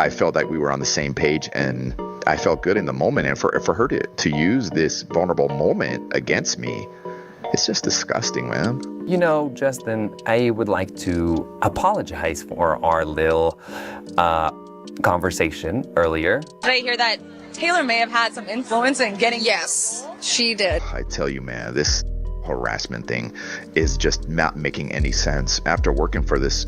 I felt like we were on the same page, and I felt good in the moment. And for her to use this vulnerable moment against me, it's just disgusting, man. You know, Justin, I would like to apologize for our little conversation earlier. Did I hear that Taylor may have had some influence in getting... Yes, she did. I tell you, man, this harassment thing is just not making any sense. After working for this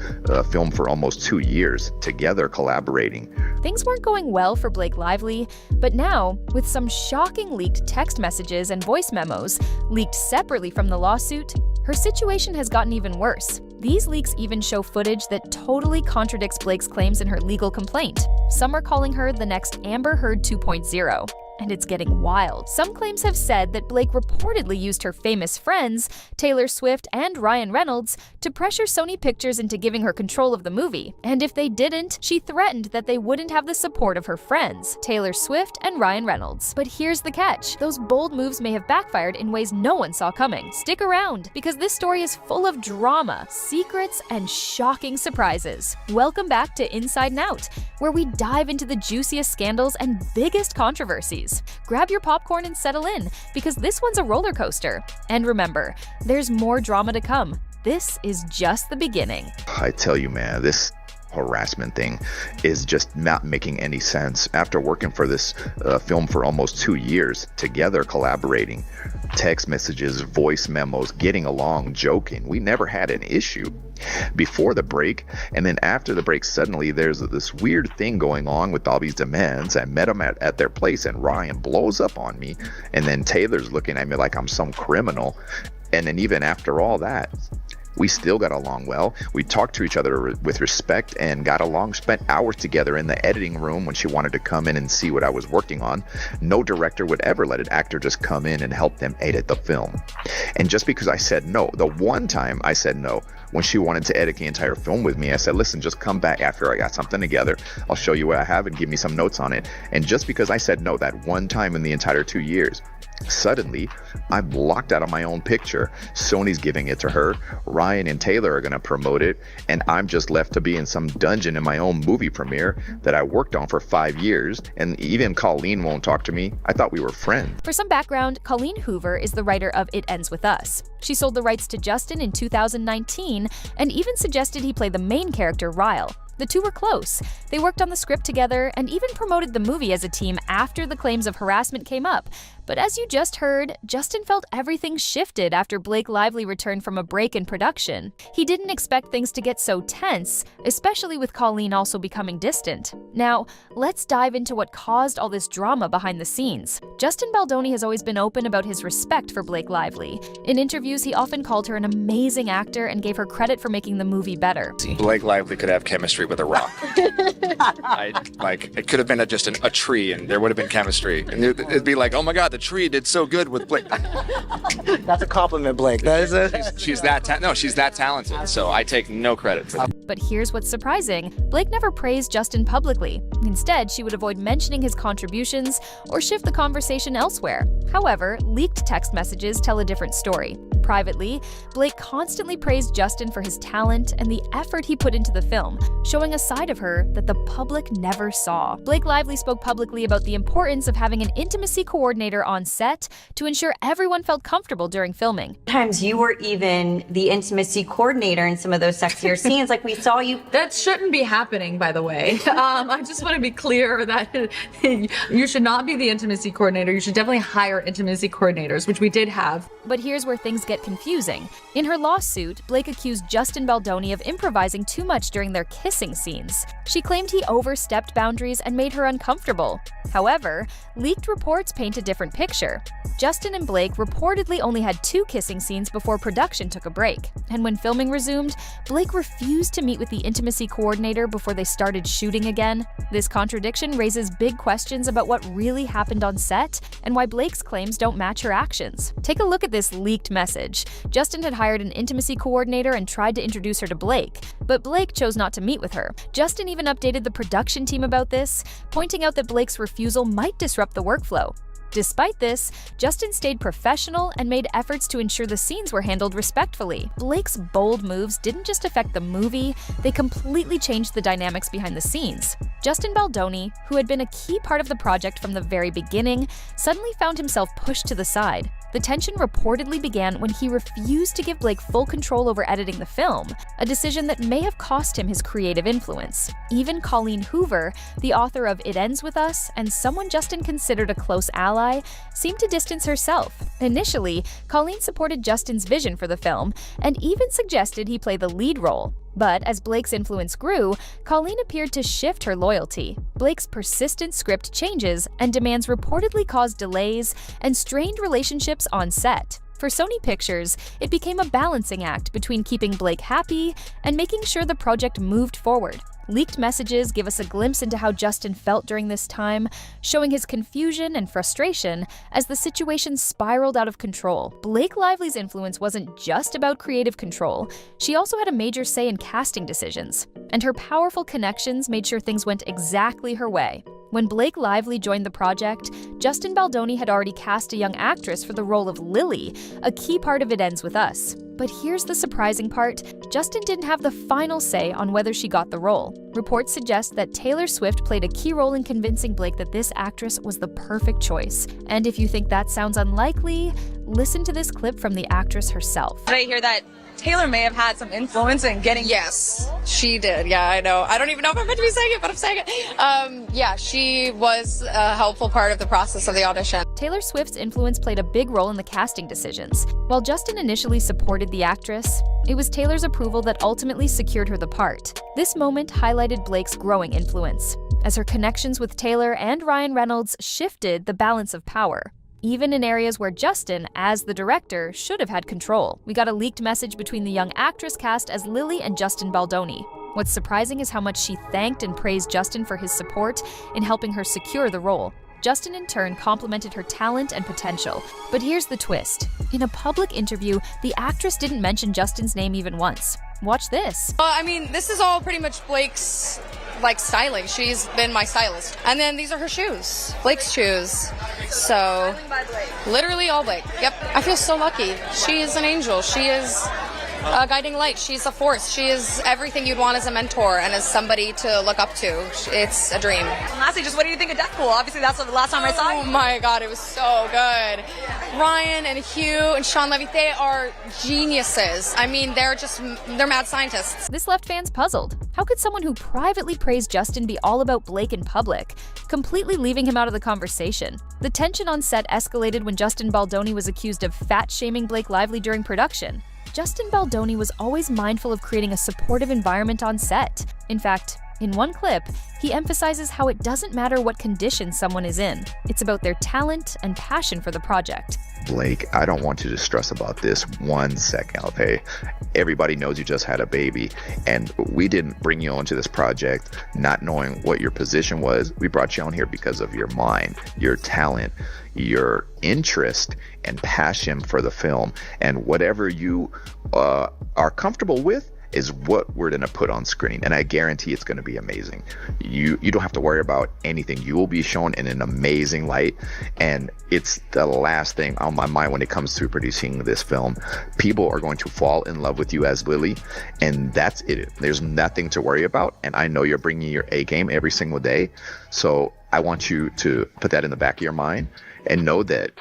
film for almost 2 years, together collaborating. Things weren't going well for Blake Lively, but now, with some shocking leaked text messages and voice memos leaked separately from the lawsuit, her situation has gotten even worse. These leaks even show footage that totally contradicts Blake's claims in her legal complaint. Some are calling her the next Amber Heard 2.0. And it's getting wild. Some claims have said that Blake reportedly used her famous friends, Taylor Swift and Ryan Reynolds, to pressure Sony Pictures into giving her control of the movie. And if they didn't, she threatened that they wouldn't have the support of her friends, Taylor Swift and Ryan Reynolds. But here's the catch. Those bold moves may have backfired in ways no one saw coming. Stick around, because this story is full of drama, secrets, and shocking surprises. Welcome back to Inside and Out, where we dive into the juiciest scandals and biggest controversies. Grab your popcorn and settle in, because this one's a roller coaster. And remember, there's more drama to come. This is just the beginning. I tell you, man, this harassment thing is just not making any sense. After working for this film for almost 2 years, together collaborating, text messages, voice memos, getting along, joking, we never had an issue before the break. And then after the break, suddenly there's this weird thing going on with all these demands. I met them at their place, and Ryan blows up on me, and then Taylor's looking at me like I'm some criminal. And then even after all that, we still got along well. We talked to each other with respect and got along, spent hours together in the editing room when she wanted to come in and see what I was working on. No director would ever let an actor just come in and help them edit the film. And just because I said no, the one time I said no, when she wanted to edit the entire film with me, I said, listen, just come back after I got something together. I'll show you what I have and give me some notes on it. And just because I said no that one time in the entire 2 years, suddenly I'm blocked out of my own picture. Sony's giving it to her. Ryan and Taylor are going to promote it, and I'm just left to be in some dungeon in my own movie premiere that I worked on for 5 years. And even Colleen won't talk to me. I thought we were friends. For some background, Colleen Hoover is the writer of It Ends With Us. She sold the rights to Justin in 2019 and even suggested he play the main character, Ryle. The two were close. They worked on the script together and even promoted the movie as a team after the claims of harassment came up. But as you just heard, Justin felt everything shifted after Blake Lively returned from a break in production. He didn't expect things to get so tense, especially with Colleen also becoming distant. Now, let's dive into what caused all this drama behind the scenes. Justin Baldoni has always been open about his respect for Blake Lively. In interviews, he often called her an amazing actor and gave her credit for making the movie better. Blake Lively could have chemistry with a rock. It could have been just a tree, and there would have been chemistry. And it'd be like, oh my God, the tree did so good with Blake. That's a compliment, Blake. That is it. She's that talented, so I take no credit for that. But here's what's surprising. Blake never praised Justin publicly. Instead, she would avoid mentioning his contributions or shift the conversation elsewhere. However, leaked text messages tell a different story. Privately, Blake constantly praised Justin for his talent and the effort he put into the film, showing a side of her that the public never saw. Blake Lively spoke publicly about the importance of having an intimacy coordinator on set to ensure everyone felt comfortable during filming. Sometimes you were even the intimacy coordinator in some of those sexier scenes, like we saw you. That shouldn't be happening, by the way. I just want to be clear that you should not be the intimacy coordinator. You should definitely hire intimacy coordinators, which we did have. But here's where things get confusing. In her lawsuit, Blake accused Justin Baldoni of improvising too much during their kissing scenes. She claimed he overstepped boundaries and made her uncomfortable. However, leaked reports paint a different picture. Justin and Blake reportedly only had 2 kissing scenes before production took a break. And when filming resumed, Blake refused to meet with the intimacy coordinator before they started shooting again. This contradiction raises big questions about what really happened on set and why Blake's claims don't match her actions. Take a look at this leaked message. Justin had hired an intimacy coordinator and tried to introduce her to Blake, but Blake chose not to meet with her. Justin even updated the production team about this, pointing out that Blake's refusal might disrupt the workflow. Despite this, Justin stayed professional and made efforts to ensure the scenes were handled respectfully. Blake's bold moves didn't just affect the movie, they completely changed the dynamics behind the scenes. Justin Baldoni, who had been a key part of the project from the very beginning, suddenly found himself pushed to the side. The tension reportedly began when he refused to give Blake full control over editing the film, a decision that may have cost him his creative influence. Even Colleen Hoover, the author of It Ends With Us and someone Justin considered a close ally, seemed to distance herself. Initially, Colleen supported Justin's vision for the film and even suggested he play the lead role. But as Blake's influence grew, Colleen appeared to shift her loyalty. Blake's persistent script changes and demands reportedly caused delays and strained relationships on set. For Sony Pictures, it became a balancing act between keeping Blake happy and making sure the project moved forward. Leaked messages give us a glimpse into how Justin felt during this time, showing his confusion and frustration as the situation spiraled out of control. Blake Lively's influence wasn't just about creative control, she also had a major say in casting decisions, and her powerful connections made sure things went exactly her way. When Blake Lively joined the project, Justin Baldoni had already cast a young actress for the role of Lily, a key part of It Ends With Us. But here's the surprising part, Justin didn't have the final say on whether she got the role. Reports suggest that Taylor Swift played a key role in convincing Blake that this actress was the perfect choice. And if you think that sounds unlikely, listen to this clip from the actress herself. Did I hear that Taylor may have had some influence in getting... Yes, she did. Yeah, I know. I don't even know if I'm meant to be saying it, but I'm saying it. Yeah, she was a helpful part of the process of the audition. Taylor Swift's influence played a big role in the casting decisions. While Justin initially supported the actress, it was Taylor's approval that ultimately secured her the part. This moment highlighted Blake's growing influence, as her connections with Taylor and Ryan Reynolds shifted the balance of power. Even in areas where Justin, as the director, should have had control. We got a leaked message between the young actress cast as Lily and Justin Baldoni. What's surprising is how much she thanked and praised Justin for his support in helping her secure the role. Justin, in turn, complimented her talent and potential. But here's the twist. In a public interview, the actress didn't mention Justin's name even once. Watch this. I mean, this is all pretty much Blake's, styling. She's been my stylist. And then these are her shoes. Blake's shoes. So, literally all Blake. Yep. I feel so lucky. She is an angel. She is a guiding light. She's a force. She is everything you'd want as a mentor and as somebody to look up to. It's a dream. And lastly, just what do you think of Deathpool? Obviously, that's the last time I saw you. Oh my God, it was so good. Ryan and Hugh and Sean Levy, they are geniuses. I mean, they're mad scientists. This left fans puzzled. How could someone who privately praised Justin be all about Blake in public, completely leaving him out of the conversation? The tension on set escalated when Justin Baldoni was accused of fat-shaming Blake Lively during production. Justin Baldoni was always mindful of creating a supportive environment on set. In fact, in one clip, he emphasizes how it doesn't matter what condition someone is in. It's about their talent and passion for the project. Blake, I don't want you to stress about this 1 second, okay? Everybody knows you just had a baby, and we didn't bring you onto this project not knowing what your position was. We brought you on here because of your mind, your talent, your interest and passion for the film, and whatever you are comfortable with is what we're gonna put on screen, and I guarantee it's gonna be amazing. You don't have to worry about anything. You will be shown in an amazing light, and it's the last thing on my mind when it comes to producing this film. People are going to fall in love with you as Lily, and that's it. There's nothing to worry about, and I know you're bringing your A game every single day, so I want you to put that in the back of your mind and know that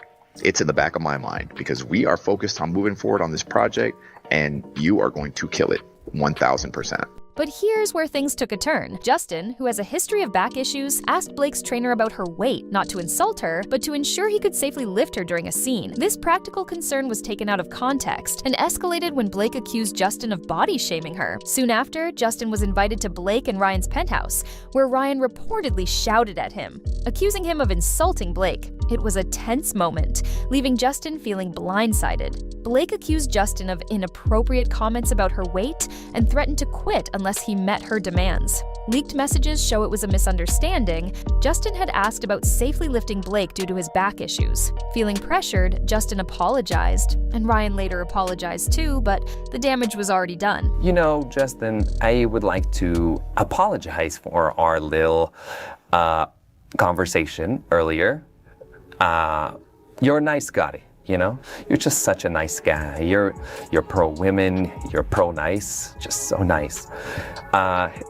it's in the back of my mind, because we are focused on moving forward on this project, and you are going to kill it 1000%. But here's where things took a turn. Justin, who has a history of back issues, asked Blake's trainer about her weight, not to insult her, but to ensure he could safely lift her during a scene. This practical concern was taken out of context and escalated when Blake accused Justin of body shaming her. Soon after, Justin was invited to Blake and Ryan's penthouse, where Ryan reportedly shouted at him, accusing him of insulting Blake. It was a tense moment, leaving Justin feeling blindsided. Blake accused Justin of inappropriate comments about her weight and threatened to quit unless he met her demands. Leaked messages show it was a misunderstanding. Justin had asked about safely lifting Blake due to his back issues. Feeling pressured, Justin apologized, and Ryan later apologized too, but the damage was already done. You know, Justin, I would like to apologize for our little conversation earlier. You're a nice guy, you know? You're just such a nice guy. You're pro-women, you're pro-nice, just so nice.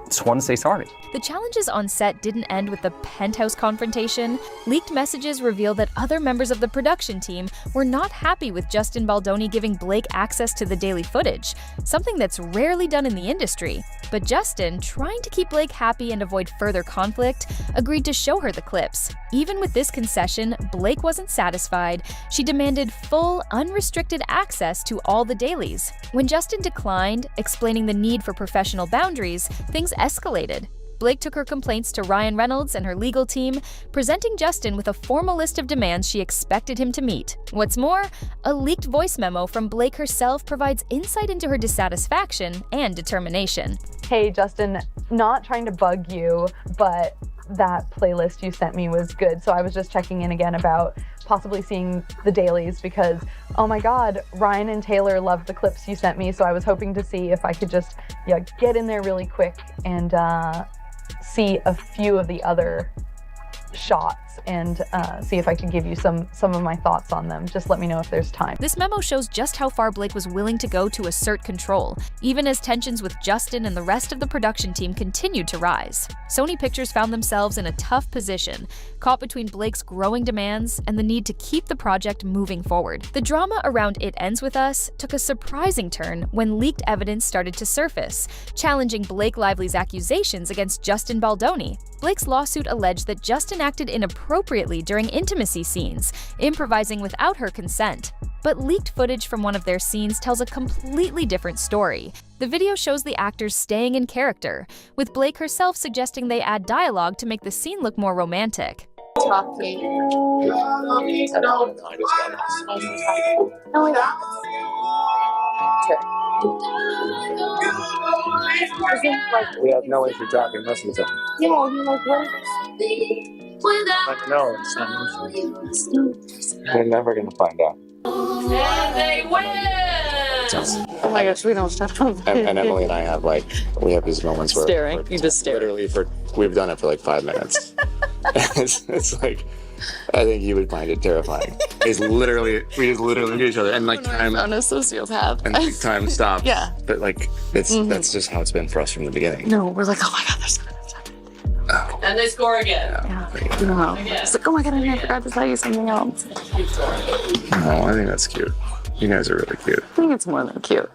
Just want to say sorry. The challenges on set didn't end with the penthouse confrontation. Leaked messages reveal that other members of the production team were not happy with Justin Baldoni giving Blake access to the daily footage, something that's rarely done in the industry. But Justin, trying to keep Blake happy and avoid further conflict, agreed to show her the clips. Even with this concession, Blake wasn't satisfied. She demanded full, unrestricted access to all the dailies. When Justin declined, explaining the need for professional boundaries, things escalated. Blake took her complaints to Ryan Reynolds and her legal team, presenting Justin with a formal list of demands she expected him to meet. What's more, a leaked voice memo from Blake herself provides insight into her dissatisfaction and determination. Hey Justin, not trying to bug you, but that playlist you sent me was good, so I was just checking in again about possibly seeing the dailies because, oh my god, Ryan and Taylor loved the clips you sent me, so I was hoping to see if I could just get in there really quick and see a few of the other shots and see if I could give you some of my thoughts on them. Just let me know if there's time. This memo shows just how far Blake was willing to go to assert control, even as tensions with Justin and the rest of the production team continued to rise. Sony Pictures found themselves in a tough position, caught between Blake's growing demands and the need to keep the project moving forward. The drama around It Ends With Us took a surprising turn when leaked evidence started to surface, challenging Blake Lively's accusations against Justin Baldoni. Blake's lawsuit alleged that Justin acted inappropriately during intimacy scenes, improvising without her consent. But leaked footage from one of their scenes tells a completely different story. The video shows the actors staying in character, with Blake herself suggesting they add dialogue to make the scene look more romantic. We have no issue talking most of the time. Yeah, you're like, what? Like, no, it's not emotional. We're never gonna find out. And they win! Oh my gosh, we don't stop. And Emily and I we have these moments where Staring. You just stare. Literally we've done it for like 5 minutes. it's like, I think you would find it terrifying. We just literally look at each other and like time. I'm a sociopath. And like, time stops. Yeah. But like, that's just how it's been for us from the beginning. No, we're like, oh my god, there's something that's happening. Oh. And they score again. Yeah. No. It's like, oh my god, I forgot to tell you something else. Oh, I think that's cute. You guys are really cute. I think it's more than cute.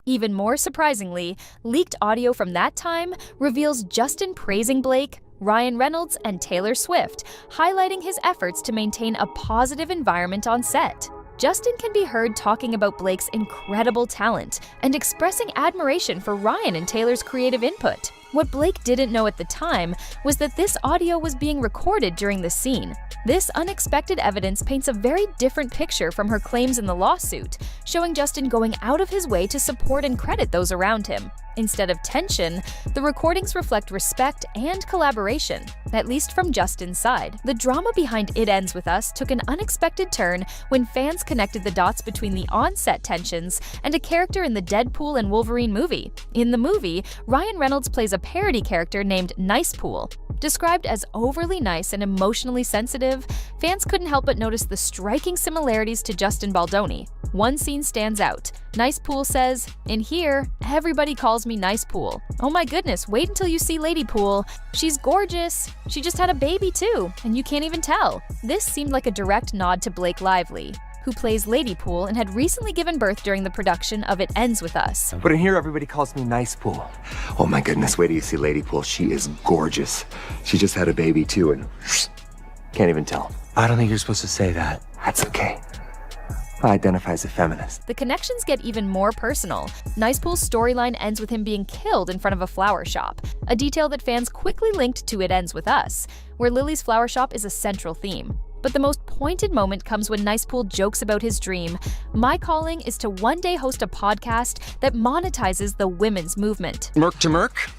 Even more surprisingly, leaked audio from that time reveals Justin praising Blake, Ryan Reynolds, and Taylor Swift, highlighting his efforts to maintain a positive environment on set. Justin can be heard talking about Blake's incredible talent and expressing admiration for Ryan and Taylor's creative input. What Blake didn't know at the time was that this audio was being recorded during the scene. This unexpected evidence paints a very different picture from her claims in the lawsuit, showing Justin going out of his way to support and credit those around him. Instead of tension, the recordings reflect respect and collaboration, at least from Justin's side. The drama behind It Ends With Us took an unexpected turn when fans connected the dots between the on-set tensions and a character in the Deadpool and Wolverine movie. In the movie, Ryan Reynolds plays a parody character named Nice Pool. Described as overly nice and emotionally sensitive, fans couldn't help but notice the striking similarities to Justin Baldoni. One scene stands out. Nice Pool says, "In here, everybody calls me Nice Pool. Oh my goodness, wait until you see Lady Pool. She's gorgeous. She just had a baby too, and you can't even tell." This seemed like a direct nod to Blake Lively, who plays Lady Pool and had recently given birth during the production of It Ends With Us. But in here, everybody calls me Nice Pool. Oh my goodness, wait till you see Lady Pool. She is gorgeous. She just had a baby too, and can't even tell. I don't think you're supposed to say that. That's okay. I identify as a feminist. The connections get even more personal. Nice Pool's storyline ends with him being killed in front of a flower shop, a detail that fans quickly linked to It Ends With Us, where Lily's flower shop is a central theme. But the most pointed moment comes when Nice Pool jokes about his dream. "My calling is to one day host a podcast that monetizes the women's movement." Merc to Merc?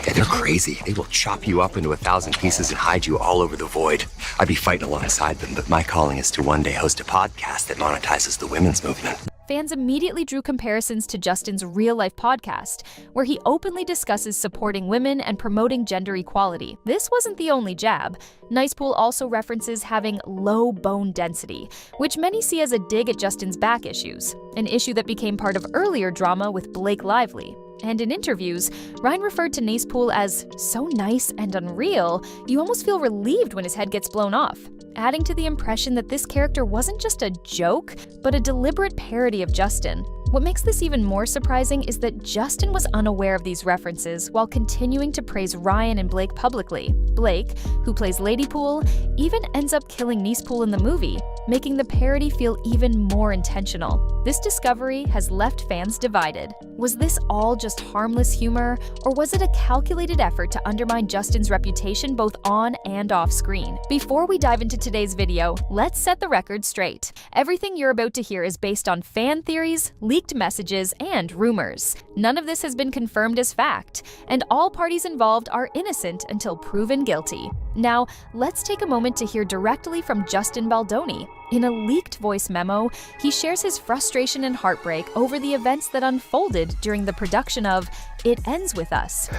Yeah, they're crazy. They will chop you up into 1,000 pieces and hide you all over the void. I'd be fighting alongside them, but my calling is to one day host a podcast that monetizes the women's movement. Fans immediately drew comparisons to Justin's real-life podcast, where he openly discusses supporting women and promoting gender equality. This wasn't the only jab. Nice Pool also references having low bone density, which many see as a dig at Justin's back issues, an issue that became part of earlier drama with Blake Lively. And in interviews, Ryan referred to Nacepool as so nice and unreal, you almost feel relieved when his head gets blown off, adding to the impression that this character wasn't just a joke, but a deliberate parody of Justin. What makes this even more surprising is that Justin was unaware of these references while continuing to praise Ryan and Blake publicly. Blake, who plays Ladypool, even ends up killing Niecepool in the movie, making the parody feel even more intentional. This discovery has left fans divided. Was this all just harmless humor, or was it a calculated effort to undermine Justin's reputation both on and off screen? Before we dive into today's video, let's set the record straight. Everything you're about to hear is based on fan theories, leaked messages, and rumors. None of this has been confirmed as fact, and all parties involved are innocent until proven guilty. Now, let's take a moment to hear directly from Justin Baldoni. In a leaked voice memo, he shares his frustration and heartbreak over the events that unfolded during the production of It Ends With Us.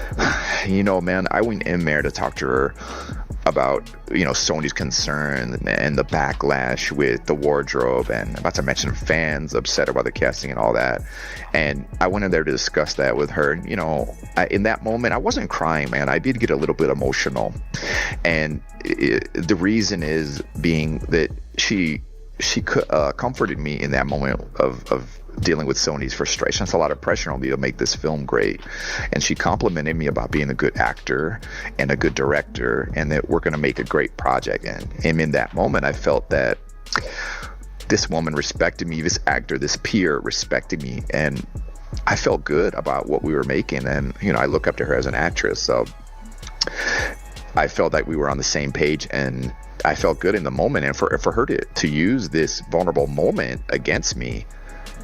You know, man, I went in there to talk to her about, Sony's concern and the backlash with the wardrobe, and not to mention fans upset about the casting and all that. And I went in there to discuss that with her. In that moment, I wasn't crying, man. I did get a little bit emotional. And the reason is being that she comforted me in that moment of dealing with Sony's frustration. That's a lot of pressure on me to make this film great. And she complimented me about being a good actor and a good director, and that we're going to make a great project. And in that moment, I felt that this woman respected me, this actor, this peer respected me, and I felt good about what we were making. And, I look up to her as an actress, so I felt like we were on the same page, and I felt good in the moment. And for her to use this vulnerable moment against me,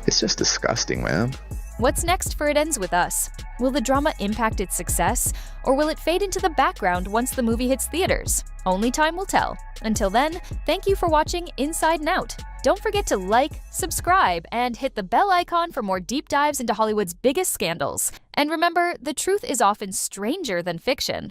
it's just disgusting, man. What's next for It Ends With Us? Will the drama impact its success, or will it fade into the background once the movie hits theaters? Only time will tell. Until then, thank you for watching Inside and Out. Don't forget to like, subscribe, and hit the bell icon for more deep dives into Hollywood's biggest scandals. And remember, the truth is often stranger than fiction.